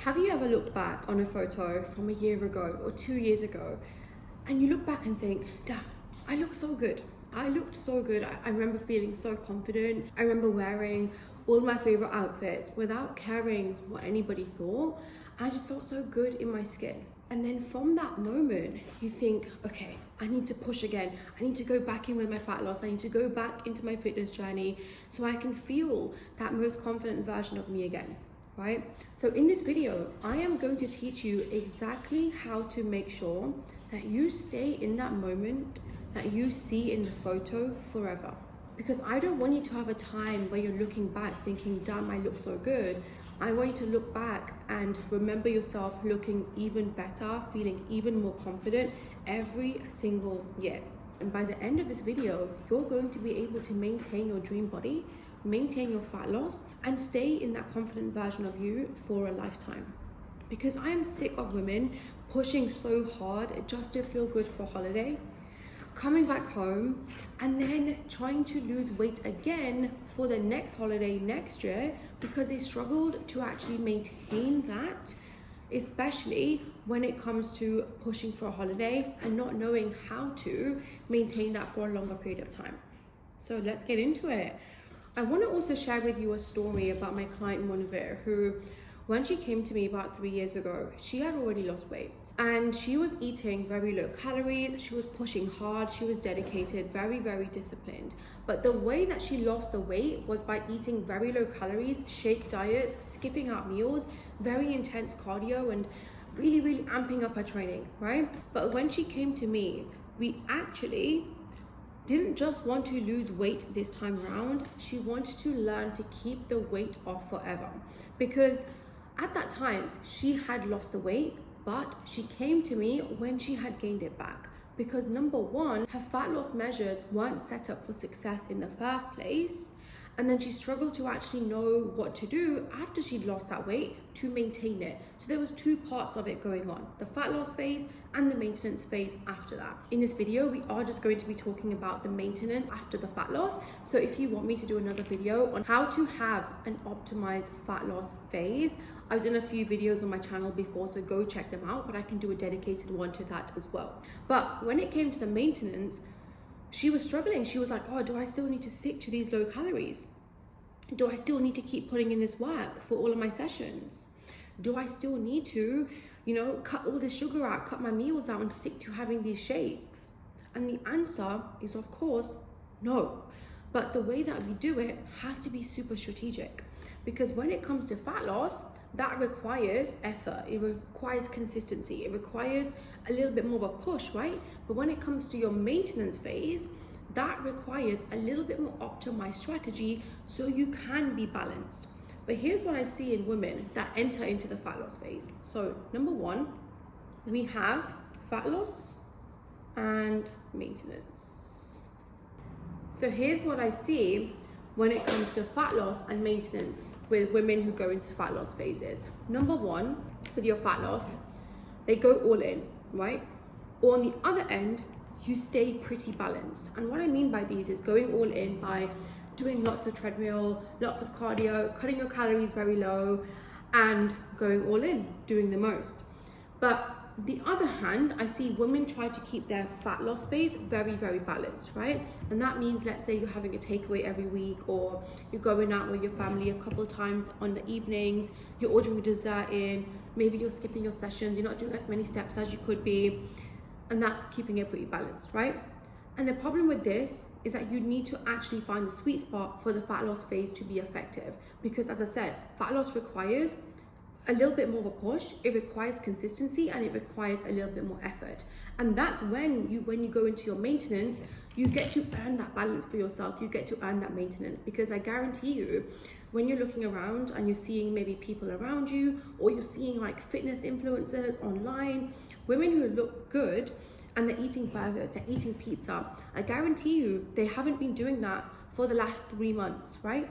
Have you ever looked back on a photo from a year ago or 2 years ago and you look back and think, damn, I look so good. I looked so good. I remember feeling so confident. I remember wearing all my favorite outfits without caring what anybody thought. I just felt so good in my skin. And then from that moment, you think, okay, I need to push again. I need to go back in with my fat loss. I need to go back into my fitness journey so I can feel that most confident version of me again. Right? So in this video, I am going to teach you exactly how to make sure that you stay in that moment that you see in the photo forever. Because I don't want you to have a time where you're looking back thinking, damn, I look so good. I want you to look back and remember yourself looking even better, feeling even more confident every single year. And by the end of this video, you're going to be able to maintain your dream body, maintain your fat loss, and stay in that confident version of you for a lifetime. Because I am sick of women pushing so hard just to feel good for a holiday, coming back home, and then trying to lose weight again for the next holiday next year because they struggled to actually maintain that, especially when it comes to pushing for a holiday and not knowing how to maintain that for a longer period of time. So let's get into it. I want to also share with you a story about my client Monivir, who, when she came to me about 3 years ago, she had already lost weight and she was eating very low calories. She was pushing hard. She was dedicated, very, very disciplined. But the way that she lost the weight was by eating very low calories, shake diets, skipping out meals, very intense cardio, and really, really amping up her training, right? But when she came to me, we actually didn't just want to lose weight this time around. She wanted to learn to keep the weight off forever. Because at that time, she had lost the weight, but she came to me when she had gained it back. Because number one, her fat loss measures weren't set up for success in the first place. And then she struggled to actually know what to do after she'd lost that weight to maintain it. So there was two parts of it going on, the fat loss phase and the maintenance phase after that. In this video, we are just going to be talking about the maintenance after the fat loss. So if you want me to do another video on how to have an optimized fat loss phase, I've done a few videos on my channel before, so go check them out, but I can do a dedicated one to that as well. But when it came to the maintenance, she was struggling. She was like, oh, do I still need to stick to these low calories? Do I still need to keep putting in this work for all of my sessions? Do I still need to, cut all the sugar out, cut my meals out and stick to having these shakes? And the answer is, of course, no. But the way that we do it has to be super strategic, because when it comes to fat loss, that requires effort, it requires consistency, it requires a little bit more of a push, right? But when it comes to your maintenance phase, that requires a little bit more optimized strategy so you can be balanced. But here's what I see in women that enter into the fat loss phase. So number one, we have fat loss and maintenance. So here's what I see when it comes to fat loss and maintenance with women who go into fat loss phases. Number one, with your fat loss, they go all in, right? Or on the other end, you stay pretty balanced. And what I mean by these is going all in by doing lots of treadmill, lots of cardio, cutting your calories very low, and going all in, doing the most. But the other hand, I see women try to keep their fat loss phase very, very balanced, right? And that means, let's say you're having a takeaway every week, or you're going out with your family a couple of times on the evenings, you're ordering dessert in, maybe you're skipping your sessions, you're not doing as many steps as you could be, and that's keeping it pretty balanced, right? And the problem with this is that you need to actually find the sweet spot for the fat loss phase to be effective. Because as I said, fat loss requires a little bit more of a push, it requires consistency, and it requires a little bit more effort. And that's when you go into your maintenance, you get to earn that balance for yourself, you get to earn that maintenance. Because I guarantee you, when you're looking around and you're seeing maybe people around you, or you're seeing like fitness influencers online, women who look good and they're eating burgers, they're eating pizza, I guarantee you they haven't been doing that for the last 3 months, right?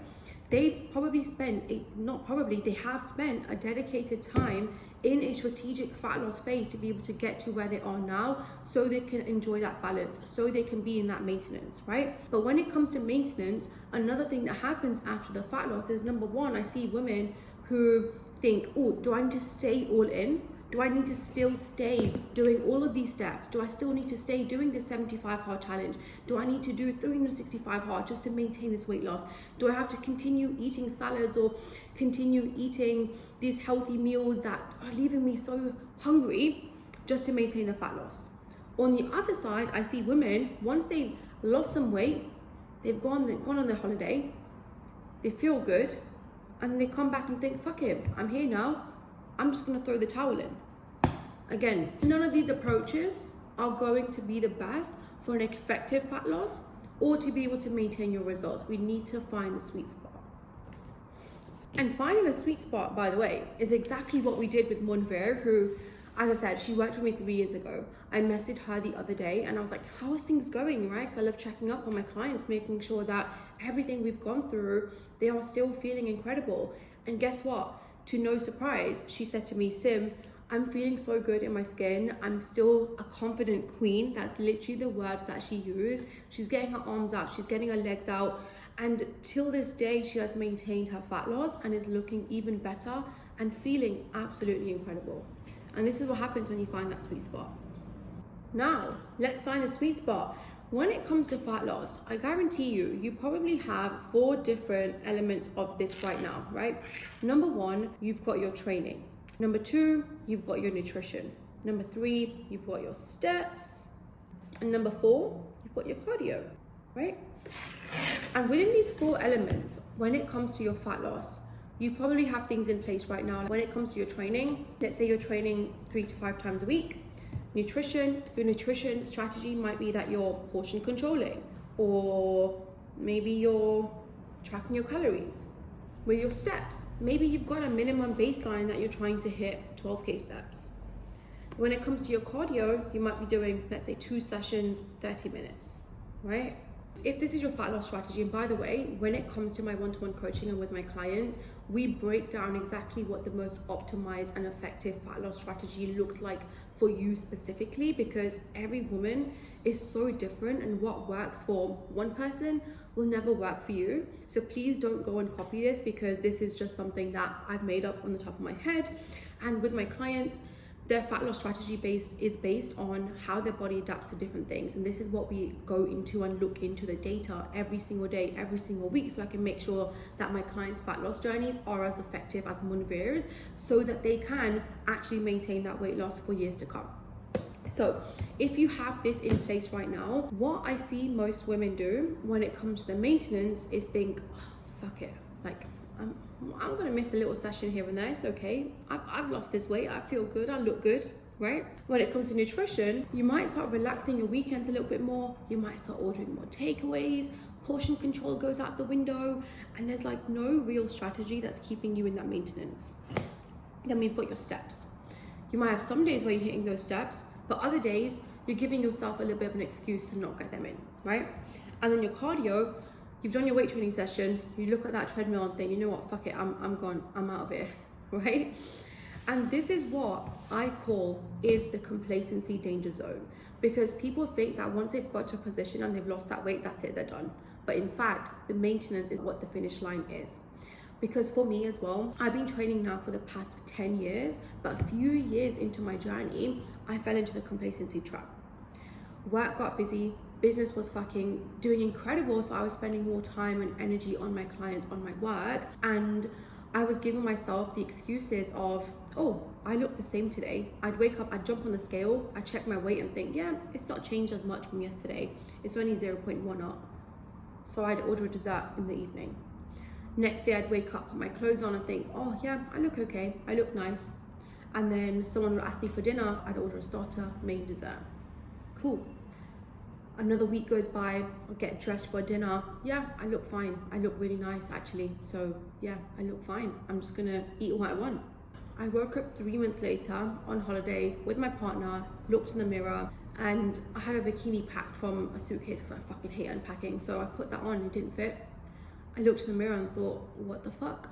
They've probably spent, they have spent a dedicated time in a strategic fat loss phase to be able to get to where they are now, so they can enjoy that balance, so they can be in that maintenance, right? But when it comes to maintenance, another thing that happens after the fat loss is, number one, I see women who think, oh, do I need to stay all in? Do I need to still stay doing all of these steps? Do I still need to stay doing this 75 hard challenge? Do I need to do 365 hard just to maintain this weight loss? Do I have to continue eating salads or continue eating these healthy meals that are leaving me so hungry just to maintain the fat loss? On the other side, I see women, once they've lost some weight, they've gone on their holiday, they feel good, and then they come back and think, fuck it, I'm here now, I'm just gonna throw the towel in. Again, none of these approaches are going to be the best for an effective fat loss or to be able to maintain your results. We need to find the sweet spot. And finding the sweet spot, by the way, is exactly what we did with Monver, who, as I said, she worked with me 3 years ago. I messaged her the other day and I was like, how is things going, right? Because I love checking up on my clients, making sure that everything we've gone through, they are still feeling incredible. And guess what? To no surprise, she said to me, Sim, I'm feeling so good in my skin. I'm still a confident queen. That's literally the words that she used. She's getting her arms out, she's getting her legs out. And till this day, she has maintained her fat loss and is looking even better and feeling absolutely incredible. And this is what happens when you find that sweet spot. Now, let's find the sweet spot. When it comes to fat loss, I guarantee you probably have 4 different elements of this right now, right? Number 1, you've got your training. Number 2, you've got your nutrition. Number 3, you've got your steps. And number 4, you've got your cardio, right? And within these 4 elements, when it comes to your fat loss, you probably have things in place right now. When it comes to your training, let's say you're training 3 to 5 times a week. Nutrition, your nutrition strategy might be that you're portion controlling, or maybe you're tracking your calories. With your steps, maybe you've got a minimum baseline that you're trying to hit 12K steps. When it comes to your cardio, you might be doing, let's say 2 sessions, 30 minutes, right? If this is your fat loss strategy, and by the way, when it comes to my one-to-one coaching and with my clients, we break down exactly what the most optimized and effective fat loss strategy looks like for you specifically, because every woman is so different and what works for one person will never work for you. So please don't go and copy this, because this is just something that I've made up on the top of my head. And with my clients, their fat loss strategy is based on how their body adapts to different things. And this is what we go into and look into the data every single day, every single week, so I can make sure that my clients' fat loss journeys are as effective as Monver's, so that they can actually maintain that weight loss for years to come. So if you have this in place right now, what I see most women do when it comes to the maintenance is think, oh, fuck it, like I'm gonna miss a little session here and there, it's okay. I've lost this weight, I feel good, I look good, right? When it comes to nutrition, you might start relaxing your weekends a little bit more, you might start ordering more takeaways, portion control goes out the window, and there's like no real strategy that's keeping you in that maintenance. Then we've got your steps. You might have some days where you're hitting those steps, but other days you're giving yourself a little bit of an excuse to not get them in, right? And then your cardio, you've done your weight training session, you look at that treadmill and think, you know what, fuck it, I'm gone, I'm out of here, right? And this is what I call is the complacency danger zone, because people think that once they've got to a position and they've lost that weight, that's it, they're done. But in fact, the maintenance is what the finish line is. Because for me as well, I've been training now for the past 10 years, but a few years into my journey, I fell into the complacency trap. Work got busy, business was fucking doing incredible, so I was spending more time and energy on my clients, on my work, and I was giving myself the excuses of, oh, I look the same today. I'd wake up, I'd jump on the scale, I'd check my weight and think, yeah, it's not changed as much from yesterday. It's only 0.1 up. So I'd order a dessert in the evening. Next day I'd wake up, put my clothes on and think, oh yeah, I look okay, I look nice. And then someone would ask me for dinner, I'd order a starter, main, dessert. Cool. Another week goes by, I'll get dressed for dinner. Yeah, I look fine. I look really nice actually. So yeah, I look fine. I'm just gonna eat what I want. I woke up 3 months later on holiday with my partner, looked in the mirror, and I had a bikini packed from a suitcase because I fucking hate unpacking. So I put that on, it didn't fit. I looked in the mirror and thought, what the fuck?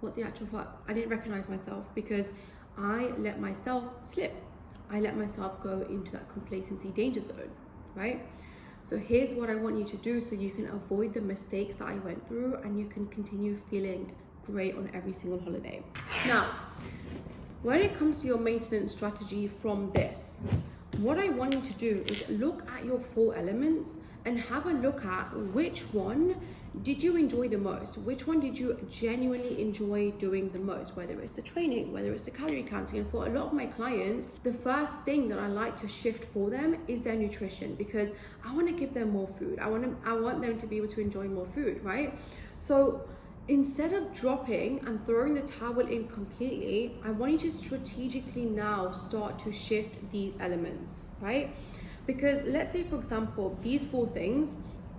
What the actual fuck? I didn't recognize myself because I let myself slip. I let myself go into that complacency danger zone, right? So here's what I want you to do so you can avoid the mistakes that I went through and you can continue feeling great on every single holiday. Now, when it comes to your maintenance strategy from this, what I want you to do is look at your 4 elements and have a look at which one did you enjoy the most? Which one did you genuinely enjoy doing the most? Whether it's the training, whether it's the calorie counting. And for a lot of my clients, the first thing that I like to shift for them is their nutrition, because I want to give them more food. I want them to be able to enjoy more food, right? So instead of dropping and throwing the towel in completely, I want you to strategically now start to shift these elements, right? Because let's say, for example, these 4 things,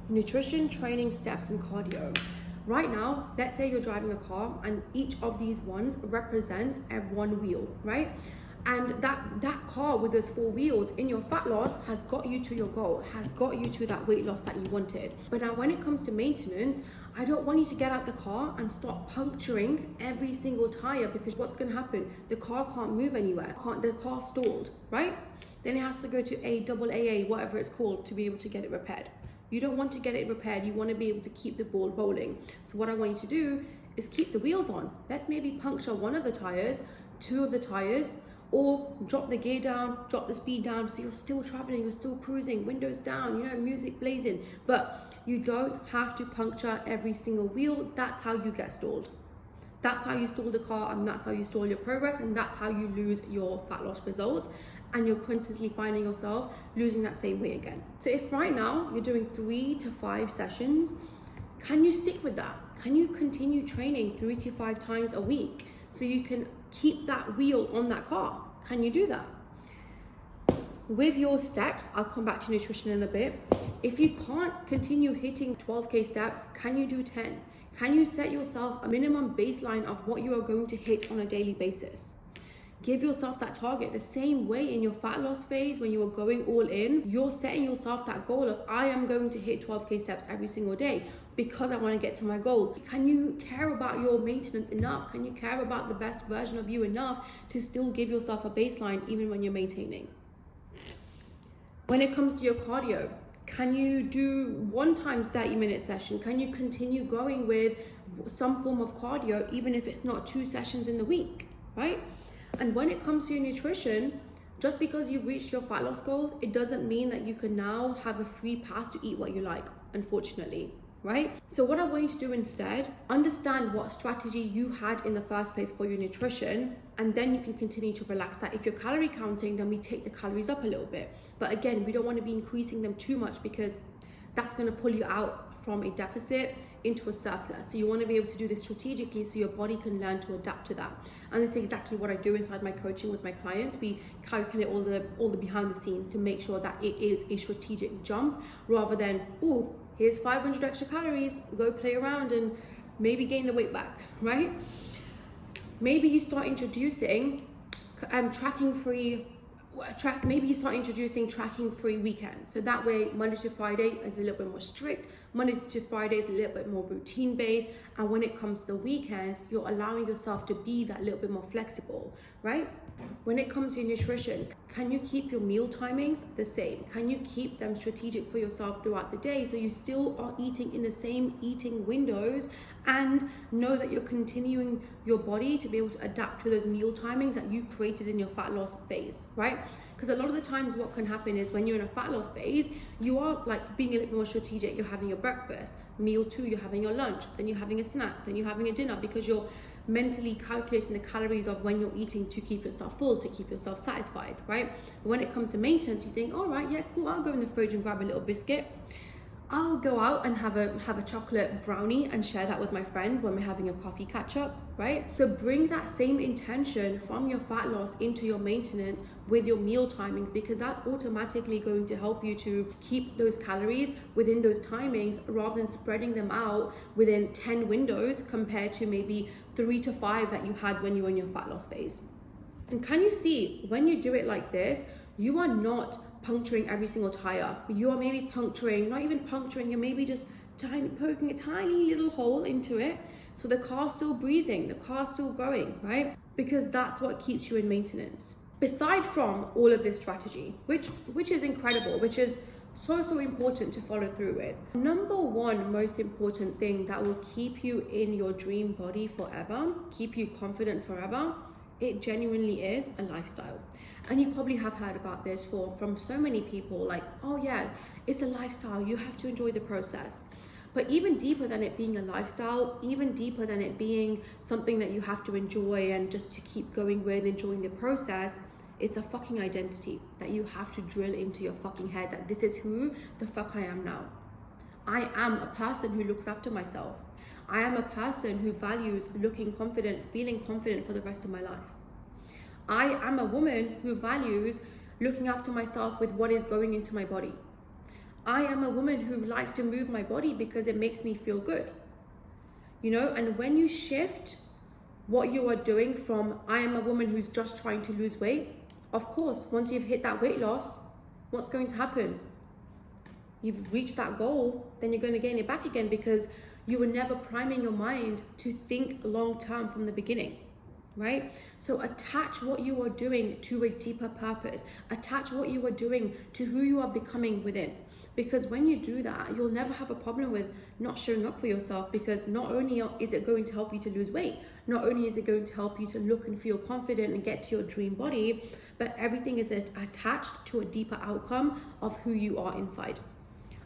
nutrition, training, steps, and cardio. Right now, let's say you're driving a car and each of these ones represents a 1 wheel, right? And that car with those 4 wheels in your fat loss has got you to your goal, has got you to that weight loss that you wanted. But now when it comes to maintenance, I don't want you to get out the car and start puncturing every single tire, because what's going to happen? The car can't move anywhere. The car stalled, right? Then it has to go to AAA, whatever it's called, to be able to get it repaired. You don't want to get it repaired. You want to be able to keep the ball rolling. So what I want you to do is keep the wheels on. Let's maybe puncture 1 of the tires, 2 of the tires, or drop the gear down, drop the speed down, so you're still traveling, you're still cruising, windows down, music blazing. But you don't have to puncture every single wheel. That's how you get stalled. That's how you stall the car, and that's how you stall your progress, and that's how you lose your fat loss results. And you're constantly finding yourself losing that same weight again. So if right now you're doing 3 to 5 sessions, can you stick with that? Can you continue training 3 to 5 times a week so you can keep that wheel on that car? Can you do that? With your steps, I'll come back to nutrition in a bit. If you can't continue hitting 12K steps, can you do 10? Can you set yourself a minimum baseline of what you are going to hit on a daily basis? Give yourself that target. The same way in your fat loss phase, when you are going all in, you're setting yourself that goal of, I am going to hit 12K steps every single day because I want to get to my goal. Can you care about your maintenance enough? Can you care about the best version of you enough to still give yourself a baseline even when you're maintaining? When it comes to your cardio, can you do 1 times 30-minute session? Can you continue going with some form of cardio even if it's not 2 sessions in the week, right? And when it comes to your nutrition, just because you've reached your fat loss goals, it doesn't mean that you can now have a free pass to eat what you like, unfortunately, right? So what I want you to do instead, understand what strategy you had in the first place for your nutrition, and then you can continue to relax that. If you're calorie counting, then we take the calories up a little bit. But again, we don't want to be increasing them too much, because that's going to pull you out from a deficit into a surplus. So you want to be able to do this strategically so your body can learn to adapt to that. And this is exactly what I do inside my coaching with my clients. We calculate all the behind the scenes to make sure that it is a strategic jump, rather than, oh, here's 500 extra calories, go play around and maybe gain the weight back, right? Maybe you start introducing maybe you start introducing tracking-free weekends. So that way, Monday to Friday is a little bit more strict. Monday to Friday is a little bit more routine-based. And when it comes to the weekends, you're allowing yourself to be that little bit more flexible, right? When it comes to nutrition, can you keep your meal timings the same? Can you keep them strategic for yourself throughout the day so you still are eating in the same eating windows, and know that you're continuing your body to be able to adapt to those meal timings that you created in your fat loss phase, right? Because a lot of the times what can happen is when you're in a fat loss phase, you are like being a little bit more strategic. You're having your breakfast, meal 2, you're having your lunch, then you're having a snack, then you're having a dinner, because you're mentally calculating the calories of when you're eating to keep yourself full, to keep yourself satisfied, right? But when it comes to maintenance, you think, all right, yeah, cool, I'll go in the fridge and grab a little biscuit. I'll go out and have a chocolate brownie and share that with my friend when we're having a coffee catch up, right? So bring that same intention from your fat loss into your maintenance with your meal timings, because that's automatically going to help you to keep those calories within those timings, rather than spreading them out within 10 windows compared to maybe 3 to 5 that you had when you were in your fat loss phase. And can you see, when you do it like this, you are not puncturing every single tire. You are maybe puncturing, not even puncturing, you're maybe just poking a tiny little hole into it, so the car's still breathing, the car's still going, right? Because that's what keeps you in maintenance. Aside from all of this strategy, which is incredible, which is So important to follow through with. Number one most important thing that will keep you in your dream body forever, keep you confident forever, it genuinely is a lifestyle. And you probably have heard about this from so many people, like, oh yeah, it's a lifestyle, you have to enjoy the process. But even deeper than it being a lifestyle, even deeper than it being something that you have to enjoy and just to keep going with, enjoying the process, it's a fucking identity that you have to drill into your fucking head, that this is who the fuck I am now. I am a person who looks after myself. I am a person who values looking confident, feeling confident for the rest of my life. I am a woman who values looking after myself with what is going into my body. I am a woman who likes to move my body because it makes me feel good. You know, and when you shift what you are doing from I am a woman who's just trying to lose weight, of course, once you've hit that weight loss, what's going to happen? You've reached that goal, then you're going to gain it back again because you were never priming your mind to think long term from the beginning, right? So attach what you are doing to a deeper purpose. Attach what you are doing to who you are becoming within. Because when you do that, you'll never have a problem with not showing up for yourself, because not only is it going to help you to lose weight, not only is it going to help you to look and feel confident and get to your dream body, but everything is attached to a deeper outcome of who you are inside.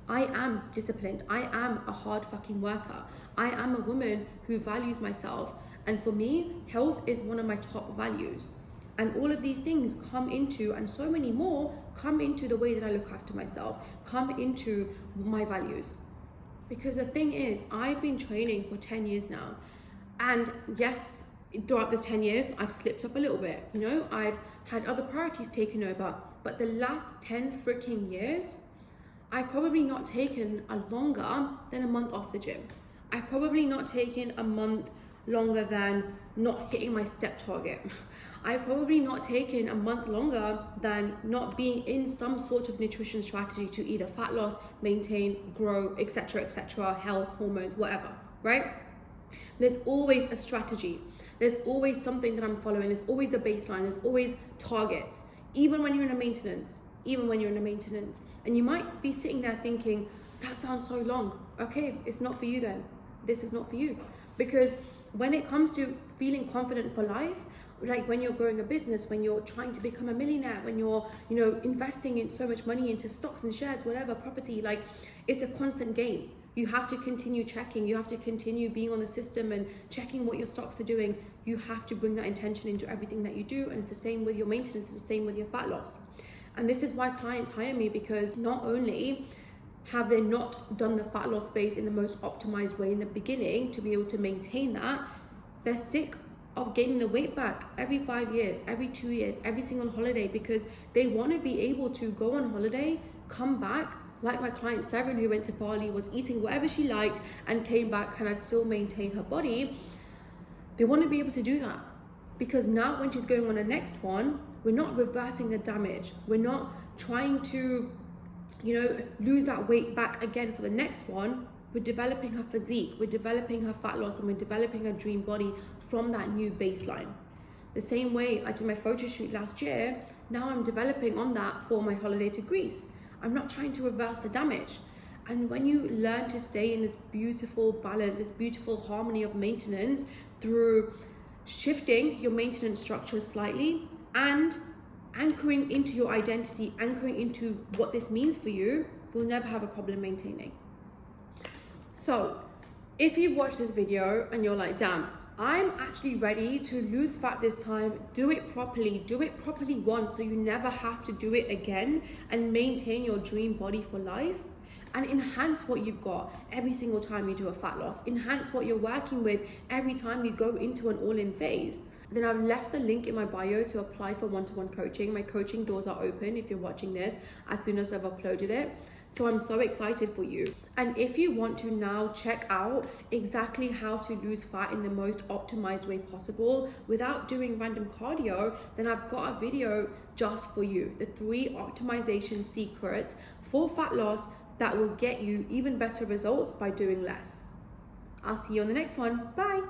I am disciplined. I am a hard fucking worker. I am a woman who values myself. And for me, health is one of my top values. And all of these things come into, and so many more, come into the way that I look after myself, come into my values. Because the thing is, I've been training for 10 years now. And yes, throughout those 10 years, I've slipped up a little bit. You know, I've had other priorities taken over. But the last 10 freaking years, I've probably not taken a longer than a month off the gym. I've probably not taken a month longer than not hitting my step target. I've probably not taken a month longer than not being in some sort of nutrition strategy to either fat loss, maintain, grow, etc., health, hormones, whatever, right? There's always a strategy. There's always something that I'm following. There's always a baseline. There's always targets, even when you're in a maintenance, And you might be sitting there thinking, that sounds so long. Okay, it's not for you then. This is not for you. Because when it comes to feeling confident for life, like when you're growing a business, when you're trying to become a millionaire, when you're, investing in so much money into stocks and shares, whatever, property, like it's a constant game. You have to continue checking. You have to continue being on the system and checking what your stocks are doing. You have to bring that intention into everything that you do. And it's the same with your maintenance. It's the same with your fat loss. And this is why clients hire me, because not only have they not done the fat loss phase in the most optimized way in the beginning to be able to maintain that, they're sick of gaining the weight back every 5 years, every 2 years, every single holiday, because they want to be able to go on holiday, come back, like my client Severin, who went to Bali, was eating whatever she liked and came back and had still maintained her body. They want to be able to do that, because now when she's going on the next one, we're not reversing the damage. We're not trying to, lose that weight back again for the next one. We're developing her physique, we're developing her fat loss, and we're developing her dream body from that new baseline. The same way I did my photo shoot last year, now I'm developing on that for my holiday to Greece. I'm not trying to reverse the damage. And when you learn to stay in this beautiful balance, this beautiful harmony of maintenance through shifting your maintenance structure slightly and anchoring into your identity, anchoring into what this means for you, you'll never have a problem maintaining. So if you've watched this video and you're like, damn, I'm actually ready to lose fat this time, do it properly once so you never have to do it again, and maintain your dream body for life, and enhance what you've got every single time you do a fat loss, enhance what you're working with every time you go into an all-in phase, then I've left the link in my bio to apply for one-to-one coaching. My coaching doors are open if you're watching this as soon as I've uploaded it. So I'm so excited for you. And if you want to now check out exactly how to lose fat in the most optimized way possible without doing random cardio, then I've got a video just for you. The 3 optimization secrets for fat loss that will get you even better results by doing less. I'll see you on the next one. Bye.